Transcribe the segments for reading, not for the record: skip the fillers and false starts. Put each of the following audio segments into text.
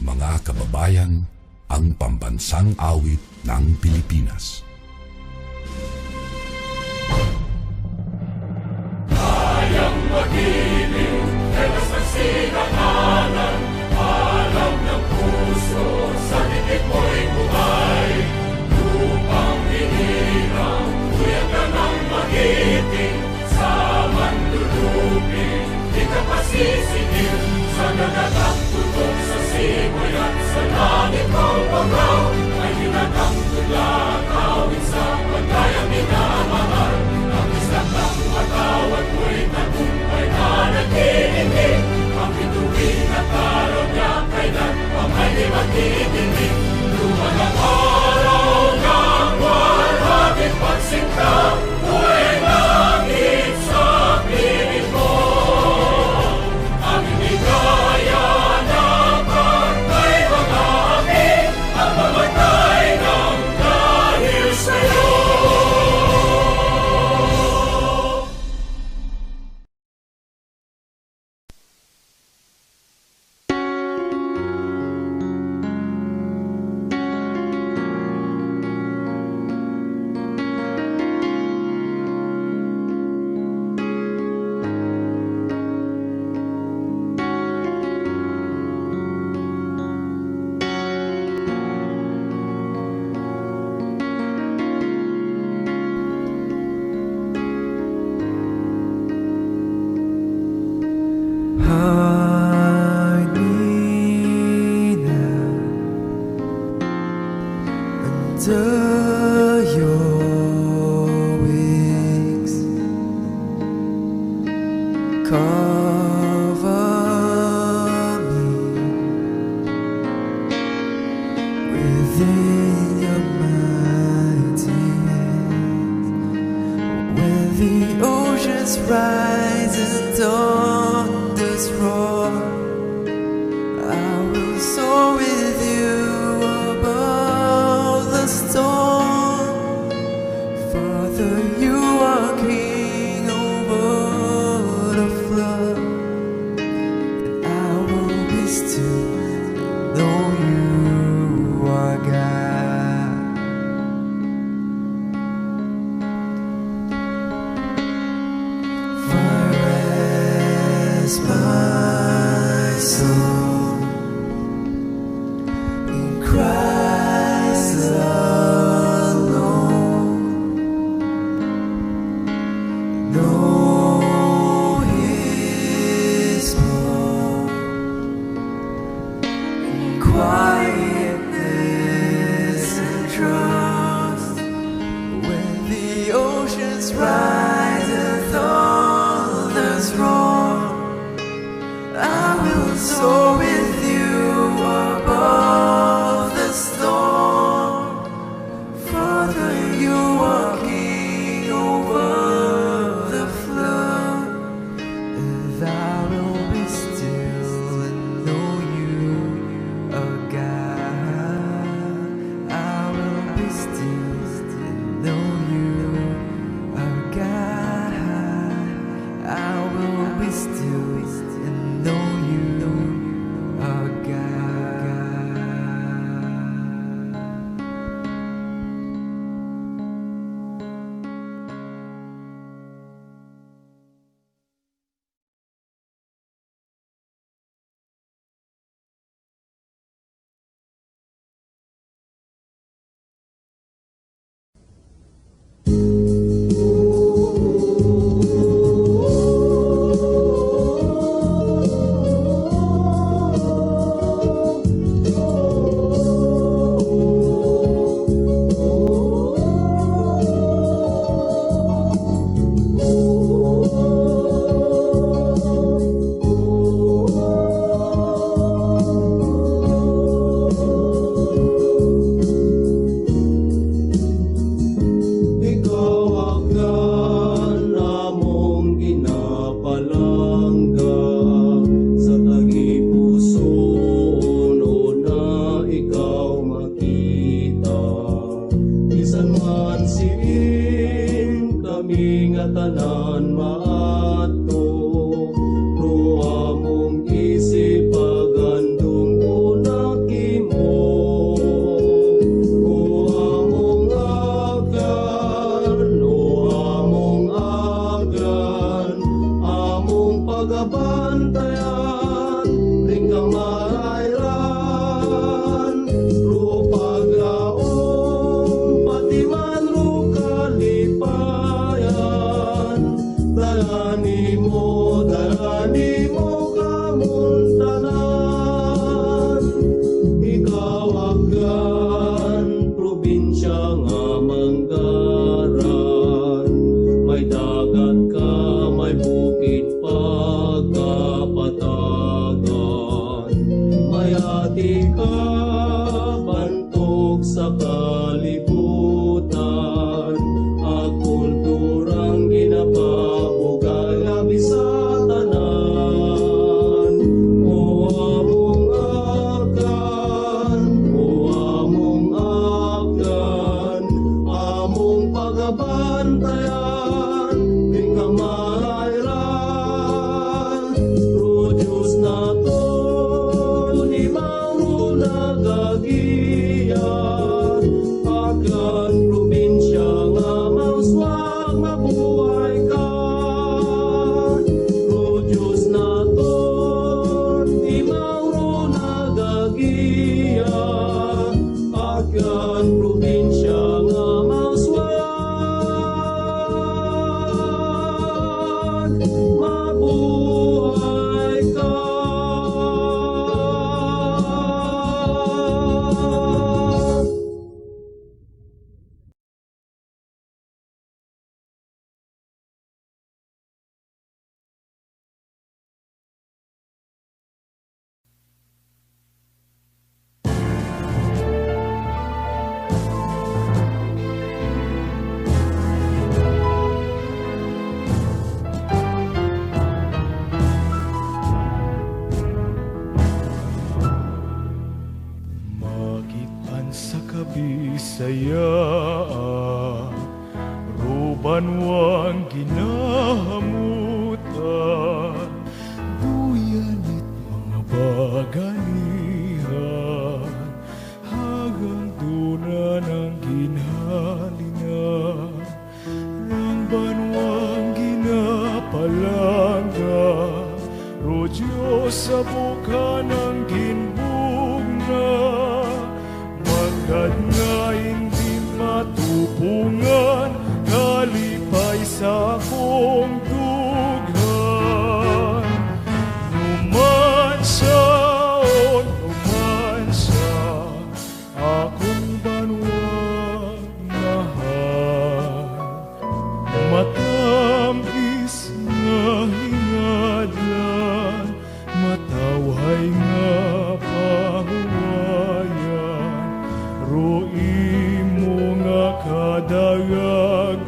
Mga kababayan, ang pambansang awit ng Pilipinas. Kayang magiliw, telas ng sinakalan, alam ng puso, sa dikit mo'y buhay. Lupang hinirang, tuyag ka ng magiting, sa manlulupin, di ka pasisingil, sa nagagang tutok sa simoy at sa langit mong pagaw, ay hinatang tulad, awit sa pagkayang minamahal. Ang isang ng matawad mo'y tagumpay na nag-iindig, ang bituin at araw niya kailan pang ay di magtitingin. Luman ang araw ng walhagit pagsinta, buhay langit sa piling mo. Aming ligaya na pagkay mga amin, ang mamatay ng dahil sa'yo. Under your wings, cover me within your mighty hands. When the oceans rise and thunders roar, I will soar with you above the storm. Father, you are king over the flood, and I will be still and know you are God. Fire as my pagkabantayan, ring kamarayran, rupaglaong, pati man rukalipayan, dalani mo kamuntanan, ikaw agkan, probinsya nga manggaran, may dagat ka, may bukid pagkapatagan, may ati ka, bantog sa kalibutan, ang kulturang ginapabugay labi sa tanan. O among akan, among pagabantayan, ring kamarayran, Diyos na to, ni Mauro nagagiya, akan probinsya nga mauswag mabuhay ka. Diyos na to, ni Mauro nagagiya, akan probinsya nga mauswag mabuhay ka. Magitan sa kabisayaan, rubanwang ginahamutan, duyanit mga baganihan, hagang duna ng ginhalinan, ng banwang ginapalangga, ro Diyos sa buka ng ginbugna, magad nga hindi matupungan, kalipay sa akong dughan. Numan siya, akong banwag mahal, matamis nga hingadlan, matawhay nga pahuwayan, ro imo nga kadagagan,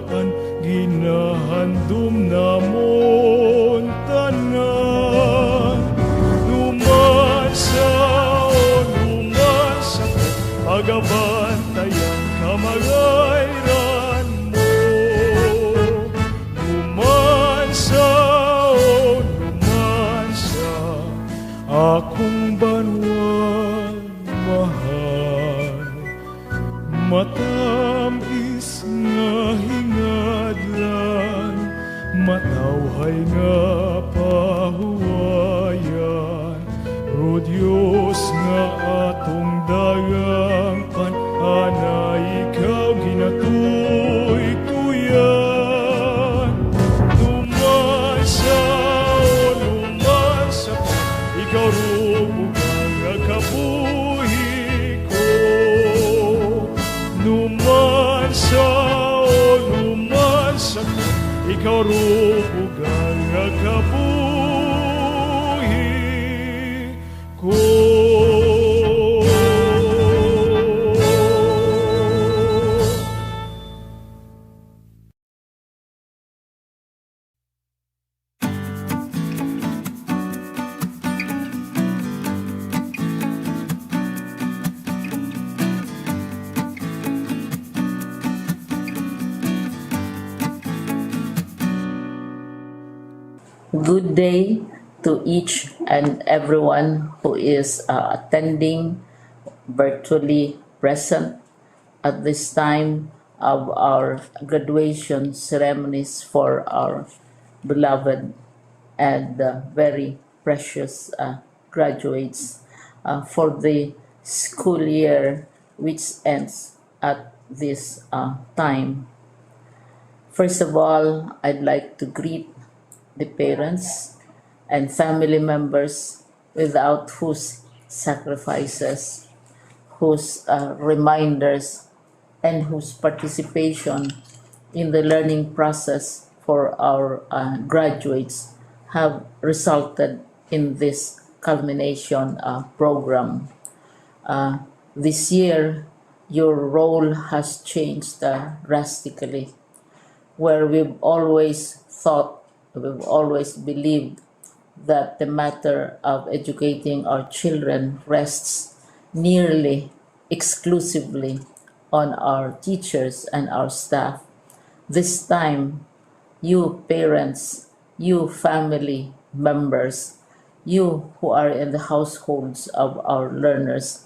ginahandom namon tanan. Numan siya, pagabantayan kamagayran mo. Numan siya, akong banwag mahal, matamis nga hingadlan, matawhay nga pahuwayan, ro Diyos nga atong dagangkan, ana ikaw ginatuy-tuyan. Numan siya, ikaw rubugang kabuhi ko. Numan siya, ikaw rubugang kabuhi ko. Good day to each and everyone who is attending virtually present at this time of our graduation ceremonies for our beloved and very precious graduates for the school year which ends at this time. First of all, I'd like to greet the parents and family members without whose sacrifices, whose reminders, and whose participation in the learning process for our graduates have resulted in this culmination program. This year, your role has changed drastically, where we've always thought, we've always believed that the matter of educating our children rests nearly exclusively on our teachers and our staff. This time, you parents, you family members, you who are in the households of our learners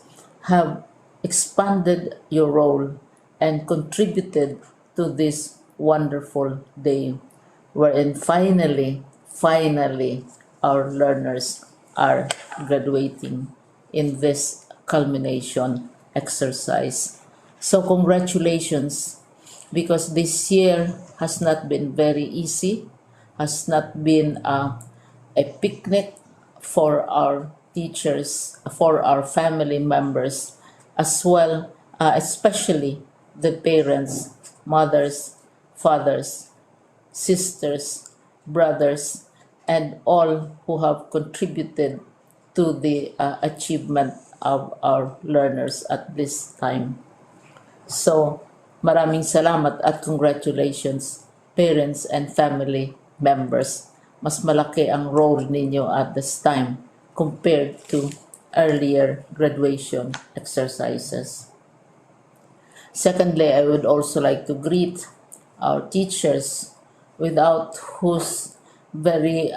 have expanded your role and contributed to this wonderful day wherein finally our learners are graduating in this culmination exercise. So congratulations, because this year has not been very easy, has not been a picnic for our teachers, for our family members, as well, especially the parents, mothers, fathers, sisters, brothers, and all who have contributed to the achievement of our learners at this time. So, maraming salamat at congratulations, parents and family members. Mas malaki ang role ninyo at this time compared to earlier graduation exercises. Secondly, I would also like to greet our teachers, without whose very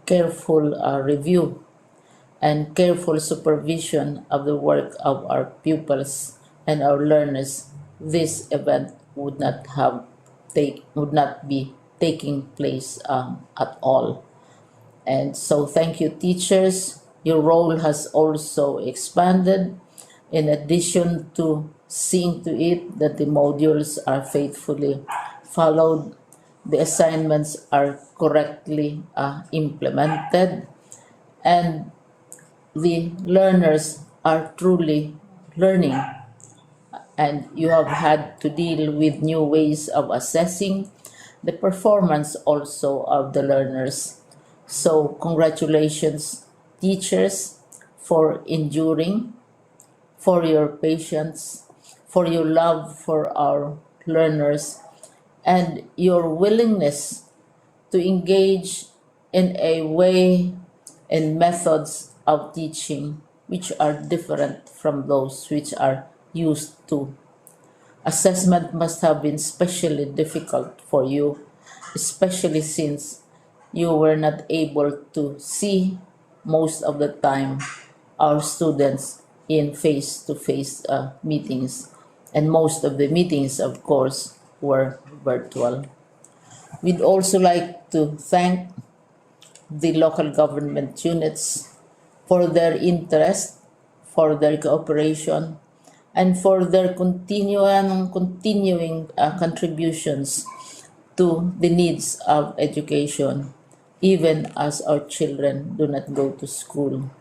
careful review and careful supervision of the work of our pupils and our learners, this event would not be taking place at all. And so thank you, teachers. Your role has also expanded. In addition to seeing to it that the modules are faithfully followed, the assignments are correctly implemented, and the learners are truly learning, and you have had to deal with new ways of assessing the performance also of the learners. So congratulations, teachers, for enduring, for your patience, for your love for our learners, and your willingness to engage in a way and methods of teaching which are different from those which are used to. Assessment must have been especially difficult for you, especially since you were not able to see most of the time our students in face-to-face meetings, and most of the meetings, of course, were virtual. We'd also like to thank the local government units for their interest, for their cooperation, and for their continuing contributions to the needs of education, even as our children do not go to school.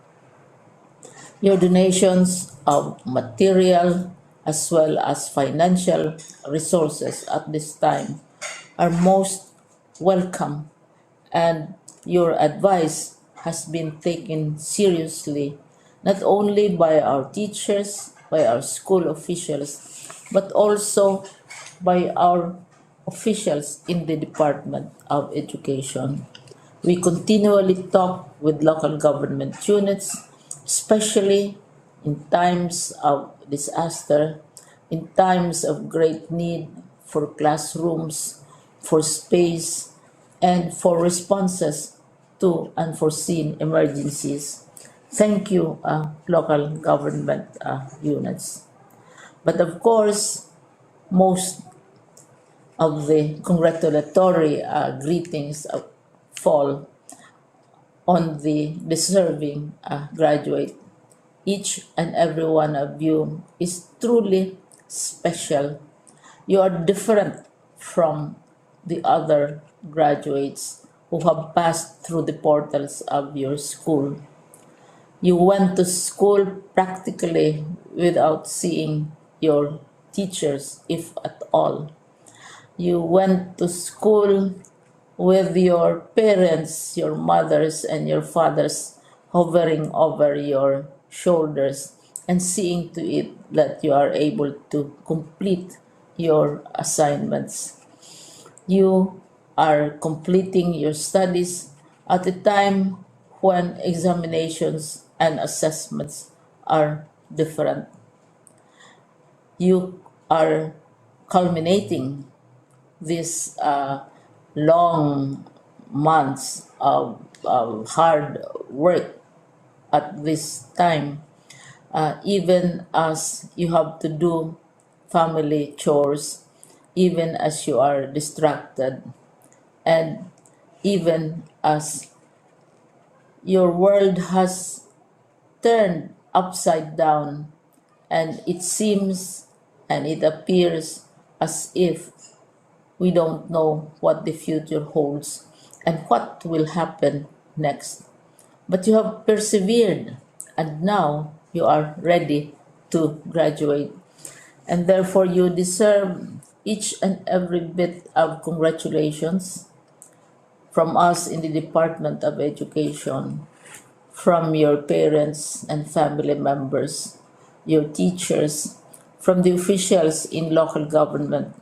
Your donations of material as well as financial resources at this time are most welcome, and your advice has been taken seriously not only by our teachers, by our school officials, but also by our officials in the Department of Education. We continually talk with local government units, especially in times of disaster, in times of great need for classrooms, for space, and for responses to unforeseen emergencies. Thank you, local government units. But of course, most of the congratulatory greetings fall on the deserving graduate. Each and every one of you is truly special. You are different from the other graduates who have passed through the portals of your school. You went to school practically without seeing your teachers, if at all. You went to school with your parents, your mothers, and your fathers hovering over your shoulders and seeing to it that you are able to complete your assignments. You are completing your studies at a time when examinations and assessments are different. You are culminating these long months of hard work at this time, even as you have to do family chores, even as you are distracted, and even as your world has turned upside down, and it seems and it appears as if we don't know what the future holds and what will happen next. But you have persevered, and now you are ready to graduate. And therefore, you deserve each and every bit of congratulations from us in the Department of Education, from your parents and family members, your teachers, from the officials in local government,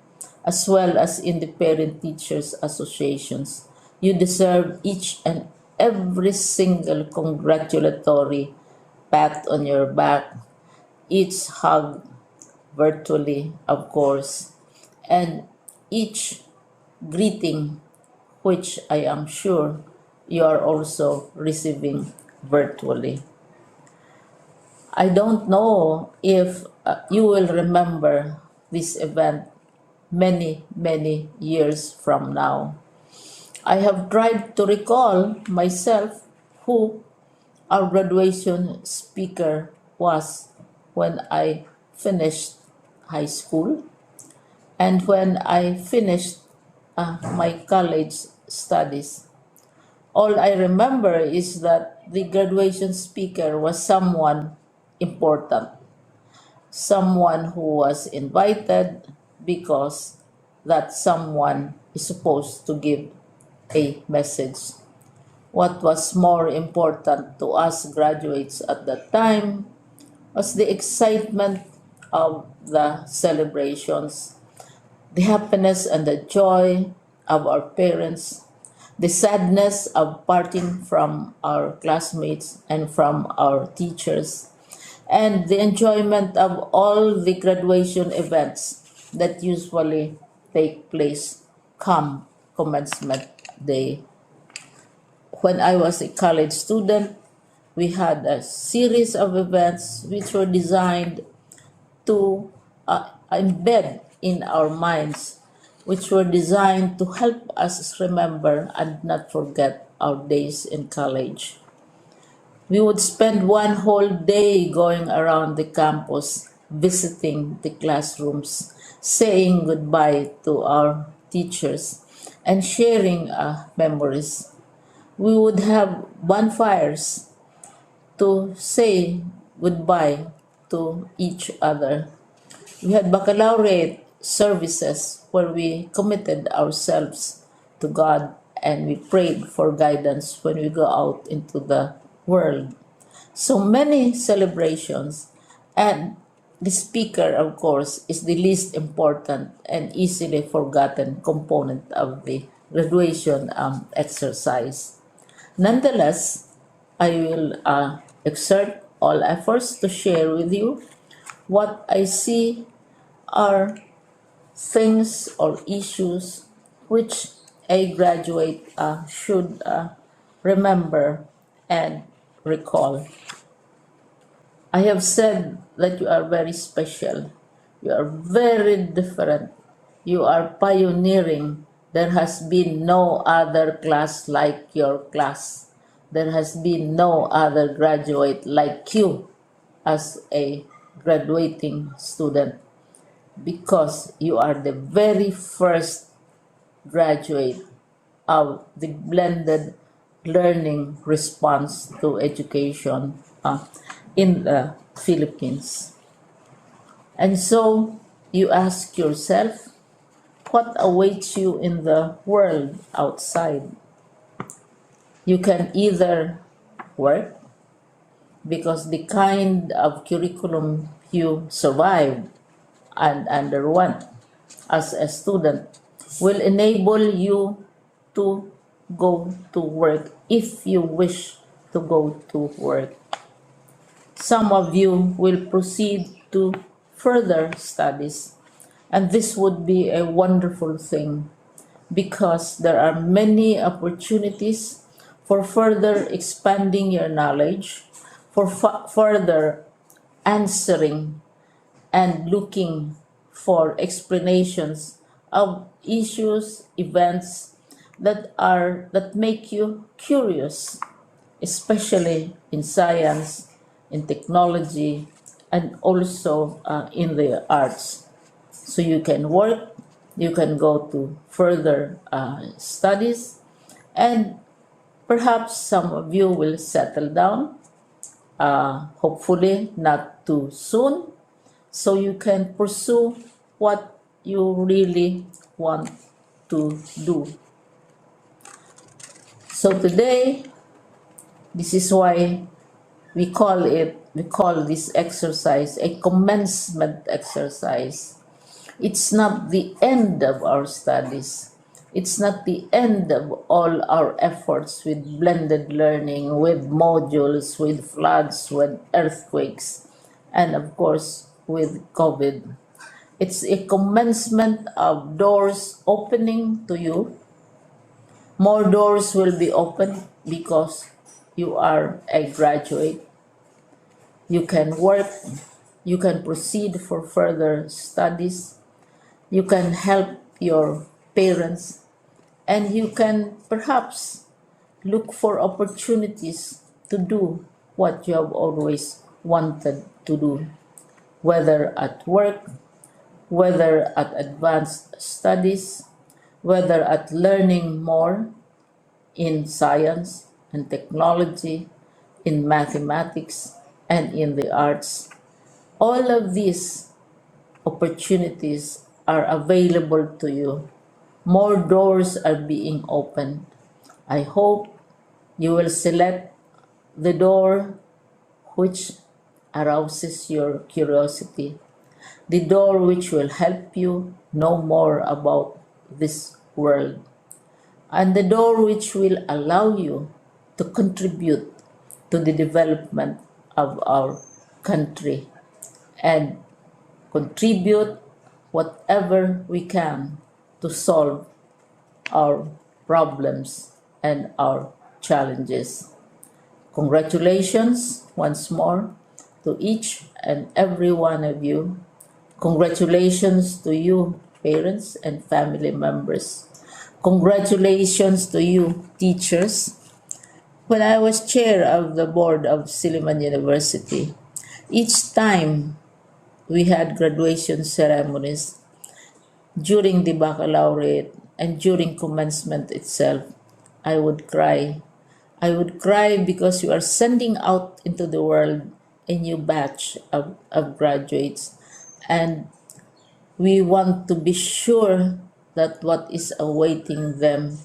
as well as in the parent teachers associations. You deserve each and every single congratulatory pat on your back, each hug virtually, of course, and each greeting, which I am sure you are also receiving virtually. I don't know if you will remember this event many, many years from now. I have tried to recall myself who our graduation speaker was when I finished high school and when I finished my college studies. All I remember is that the graduation speaker was someone important, someone who was invited because that someone is supposed to give a message. What was more important to us graduates at that time was the excitement of the celebrations, the happiness and the joy of our parents, the sadness of parting from our classmates and from our teachers, and the enjoyment of all the graduation events that usually take place come commencement day. When I was a college student, we had a series of events which were designed to embed in our minds, which were designed to help us remember and not forget our days in college. We would spend one whole day going around the campus, visiting the classrooms, saying goodbye to our teachers, and sharing memories. We would have bonfires to say goodbye to each other. We had baccalaureate services where we committed ourselves to God and we prayed for guidance when we go out into the world. So many celebrations, and the speaker, of course, is the least important and easily forgotten component of the graduation exercise. Nonetheless, I will exert all efforts to share with you what I see are things or issues which a graduate should remember and recall. I have said that you are very special. You are very different. You are pioneering. There has been no other class like your class. there has been no other graduate like you as a graduating student, because you are the very first graduate of the blended learning response to education in the Philippines. And so you ask yourself, what awaits you in the world outside? You can either work, because the kind of curriculum you survived and underwent as a student will enable you to go to work if you wish to go to work. Some of you will proceed to further studies, and this would be a wonderful thing, because there are many opportunities for further expanding your knowledge, for further answering and looking for explanations of issues, events that make you curious, especially in science, in technology, and also in the arts. So you can work, you can go to further studies, and perhaps some of you will settle down, hopefully not too soon, so you can pursue what you really want to do. So today, this is why we call this exercise a commencement exercise. It's not the end of our studies. It's not the end of all our efforts with blended learning, with modules, with floods, with earthquakes, and of course with COVID. It's a commencement of doors opening to you. More doors will be opened because you are a graduate. You can work, you can proceed for further studies, you can help your parents, and you can perhaps look for opportunities to do what you have always wanted to do, whether at work, whether at advanced studies, whether at learning more in science and technology, in mathematics, and in the arts. All of these opportunities are available to you. More doors are being opened. I hope you will select the door which arouses your curiosity, the door which will help you know more about this world, and the door which will allow you to contribute to the development of our country and contribute whatever we can to solve our problems and our challenges. Congratulations once more to each and every one of you. Congratulations to you, parents and family members. Congratulations to you, teachers. When I was chair of the board of Silliman University, each time we had graduation ceremonies during the baccalaureate and during commencement itself, I would cry. I would cry because you are sending out into the world a new batch of graduates, and we want to be sure that what is awaiting them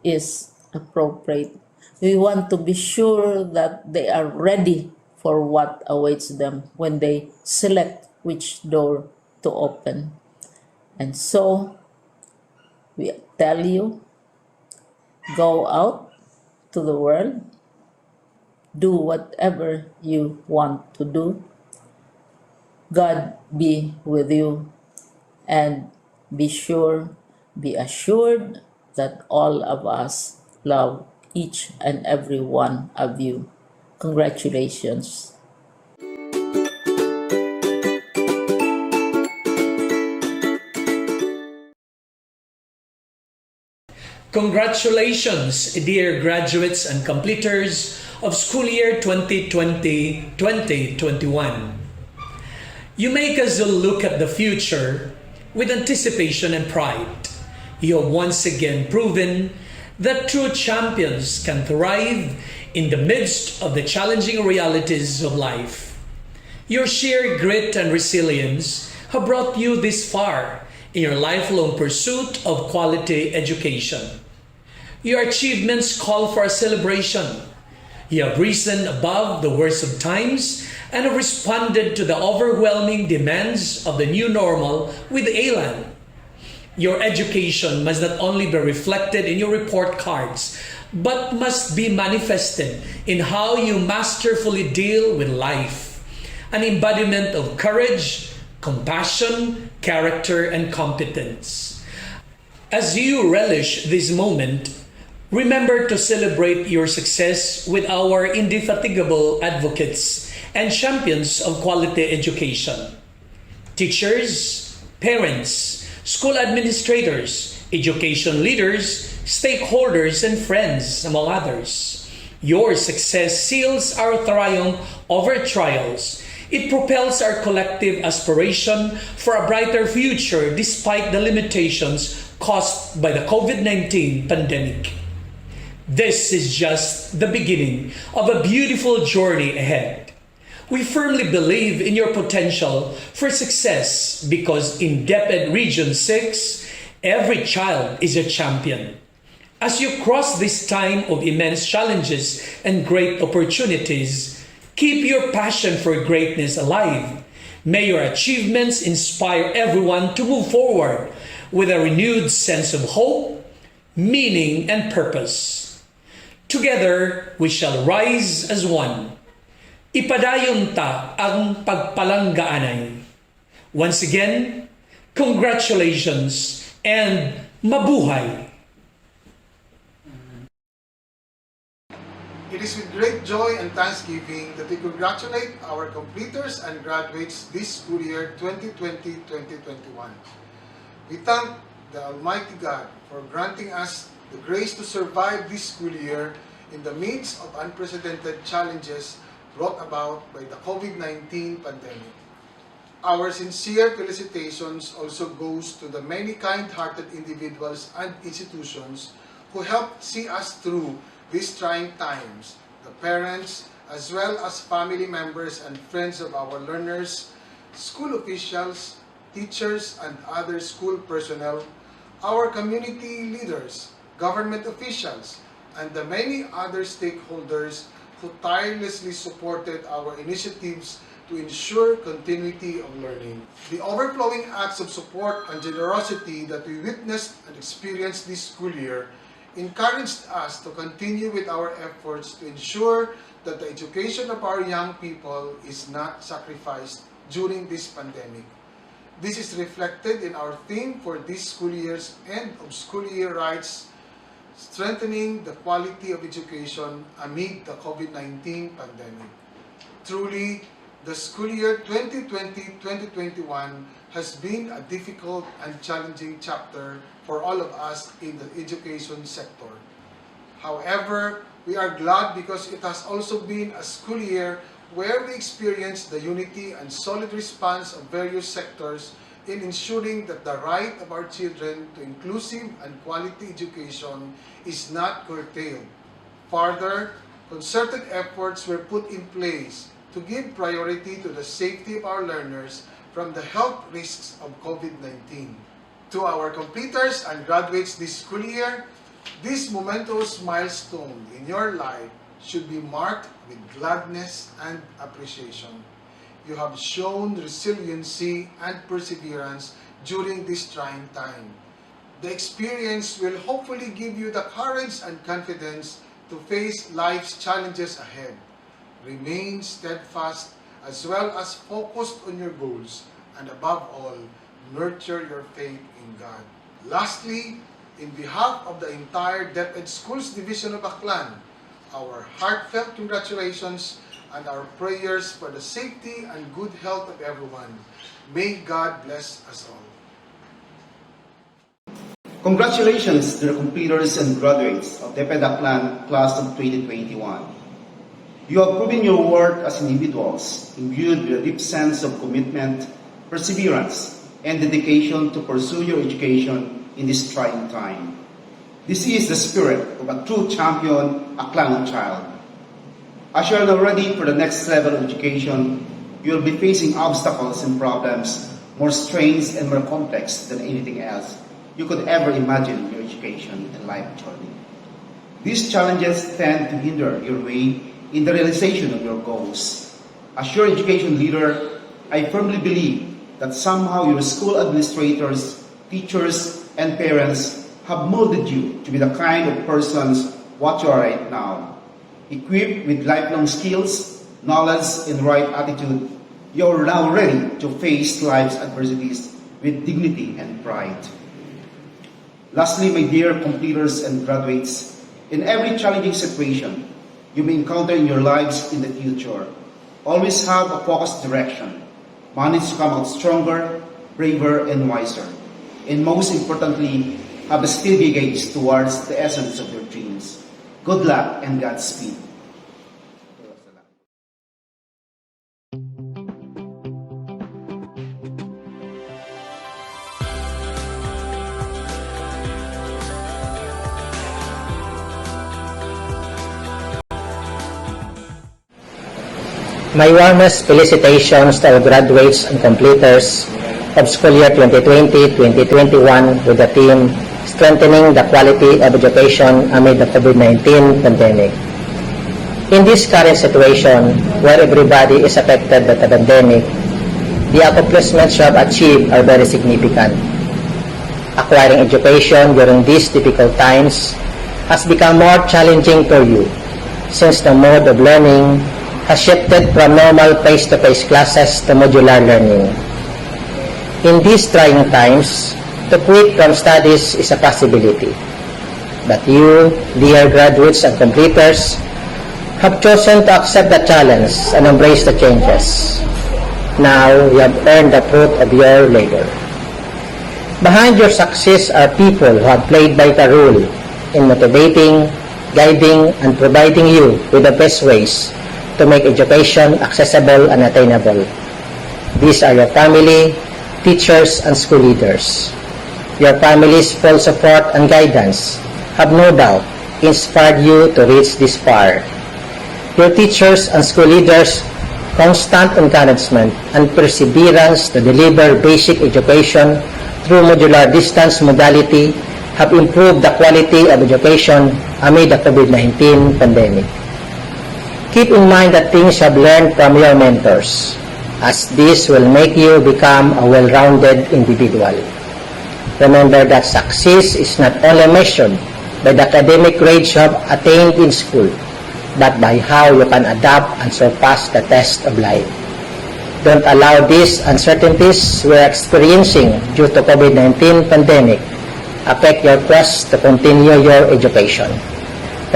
is appropriate. We want to be sure that they are ready for what awaits them when they select which door to open. And so we tell you, go out to the world, do whatever you want to do. God be with you, and be assured that all of us love each and every one of you. Congratulations. Congratulations, dear graduates and completers of school year 2020-2021. You make us look at the future with anticipation and pride. You have once again proven that true champions can thrive in the midst of the challenging realities of life. Your sheer grit and resilience have brought you this far in your lifelong pursuit of quality education. Your achievements call for a celebration. You have risen above the worst of times and have responded to the overwhelming demands of the new normal with elan. Your education must not only be reflected in your report cards, but must be manifested in how you masterfully deal with life. An embodiment of courage, compassion, character, and competence. As you relish this moment, remember to celebrate your success with our indefatigable advocates and champions of quality education. Teachers, parents, school administrators, education leaders, stakeholders, and friends, among others. Your success seals our triumph over trials. It propels our collective aspiration for a brighter future despite the limitations caused by the COVID-19 pandemic. This is just the beginning of a beautiful journey ahead. We firmly believe in your potential for success because in DepEd Region 6, every child is a champion. As you cross this time of immense challenges and great opportunities, keep your passion for greatness alive. May your achievements inspire everyone to move forward with a renewed sense of hope, meaning, and purpose. Together, we shall rise as one. Ipadayon ta ang pagpalanggaanay. Once again, congratulations and mabuhay! It is with great joy and thanksgiving that we congratulate our completers and graduates this school year 2020-2021. We thank the Almighty God for granting us the grace to survive this school year in the midst of unprecedented challenges brought about by the COVID-19 pandemic. Our sincere felicitations also goes to the many kind-hearted individuals and institutions who helped see us through these trying times, the parents, as well as family members and friends of our learners, school officials, teachers, and other school personnel, our community leaders, government officials, and the many other stakeholders who tirelessly supported our initiatives to ensure continuity of learning. The overflowing acts of support and generosity that we witnessed and experienced this school year encouraged us to continue with our efforts to ensure that the education of our young people is not sacrificed during this pandemic. This is reflected in our theme for this school year's end of school year rights, strengthening the quality of education amid the COVID-19 pandemic. Truly, the school year 2020-2021 has been a difficult and challenging chapter for all of us in the education sector. However, we are glad because it has also been a school year where we experienced the unity and solid response of various sectors in ensuring that the right of our children to inclusive and quality education is not curtailed. Further, concerted efforts were put in place to give priority to the safety of our learners from the health risks of COVID-19. To our completers and graduates this school year, this momentous milestone in your life should be marked with gladness and appreciation. You have shown resiliency and perseverance during this trying time. The experience will hopefully give you the courage and confidence to face life's challenges ahead. Remain steadfast as well as focused on your goals, and above all, nurture your faith in God. Lastly, in behalf of the entire DepEd Schools Division of Aklan, our heartfelt congratulations and our prayers for the safety and good health of everyone. May God bless us all. Congratulations to the completers and graduates of the PEDACLAN class of 2021. You have proven your worth as individuals, imbued with a deep sense of commitment, perseverance, and dedication to pursue your education in this trying time. This is the spirit of a true champion, a clan child. As you are now ready for the next level of education, you will be facing obstacles and problems more strange and more complex than anything else you could ever imagine in your education and life journey. These challenges tend to hinder your way in the realization of your goals. As your education leader, I firmly believe that somehow your school administrators, teachers, and parents have molded you to be the kind of persons what you are right now. Equipped with lifelong skills, knowledge, and right attitude, you are now ready to face life's adversities with dignity and pride. Lastly, my dear completers and graduates, in every challenging situation you may encounter in your lives in the future, always have a focused direction. Manage to come out stronger, braver, and wiser. And most importantly, have a steady gaze towards the essence of your dreams. Good luck and Godspeed. My warmest felicitations to our graduates and completers of school year 2020-2021 with the theme Strengthening the Quality of Education Amid the COVID-19 Pandemic. In this current situation, where everybody is affected by the pandemic, the accomplishments you have achieved are very significant. Acquiring education during these difficult times has become more challenging for you, since the mode of learning has shifted from normal face-to-face classes to modular learning. In these trying times, to quit from studies is a possibility. But you, dear graduates and completers, have chosen to accept the challenge and embrace the changes. Now you have earned the fruit of your labor. Behind your success are people who have played by the rule in motivating, guiding, and providing you with the best ways to make education accessible and attainable. These are your family, teachers, and school leaders. Your family's full support and guidance have no doubt inspired you to reach this far. Your teachers and school leaders' constant encouragement and perseverance to deliver basic education through modular distance modality have improved the quality of education amid the COVID-19 pandemic. Keep in mind the things you have learned from your mentors, as this will make you become a well-rounded individual. Remember that success is not only measured by the academic grades you have attained in school, but by how you can adapt and surpass the test of life. Don't allow these uncertainties we are experiencing due to COVID-19 pandemic affect your quest to continue your education.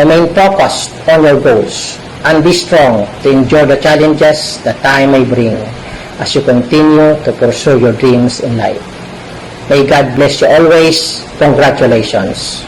Remain focused on your goals and be strong to endure the challenges that time may bring as you continue to pursue your dreams in life. May God bless you always. Congratulations.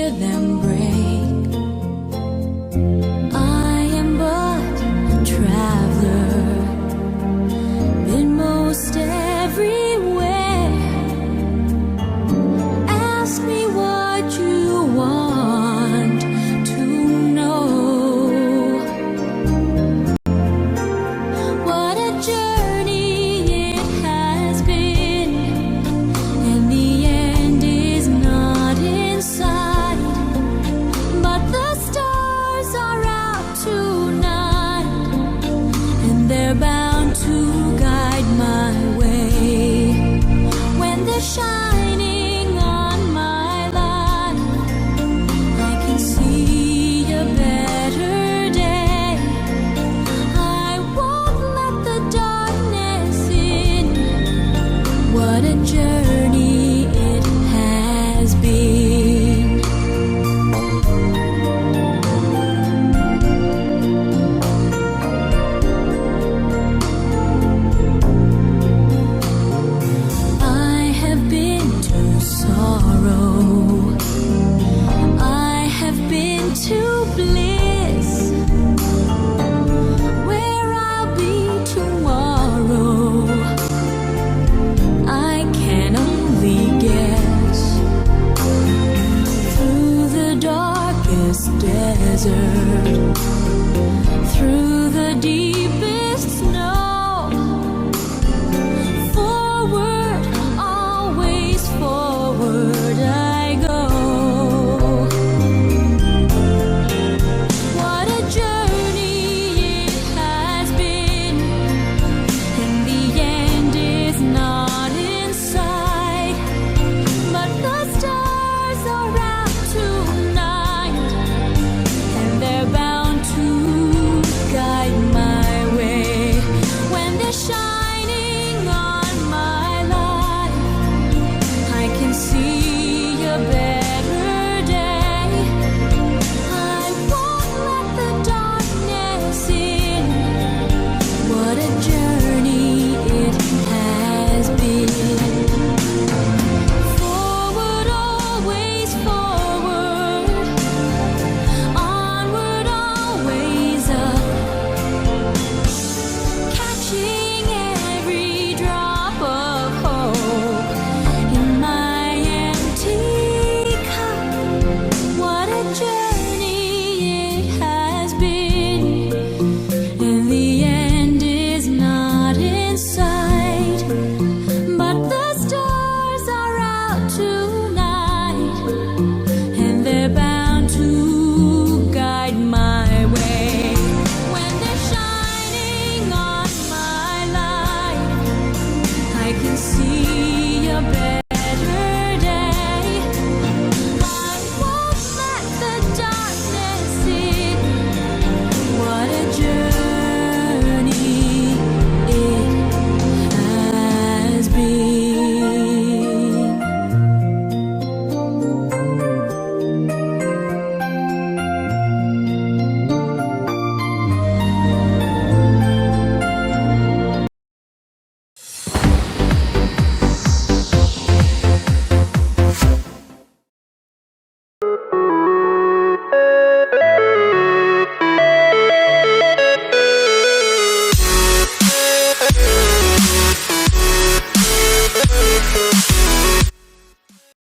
hear them break. I am but a traveler, been most everywhere. Ask me what you want to know. What a journey it has been, and the end is not in sight. But the stars are out tonight, and they're bound to guide my way. When they're shining on my life, I can see a better day. I won't let the darkness in. What a journey it has been. I have been to sorrow, I have been to bliss. Where I'll be tomorrow, I can only guess. Through the darkest desert, through the deepest snow, forward, always forward I go. What a journey it has been, and the end is not in sight. But the stars are out tonight, and they're bound to guide my way. When they're shining on my life, I can see a better day. I won't let the darkness in. What a journey it has been. Forward, always forward. Onward, always up. Catching every drop of hope in my empty cup. What a journey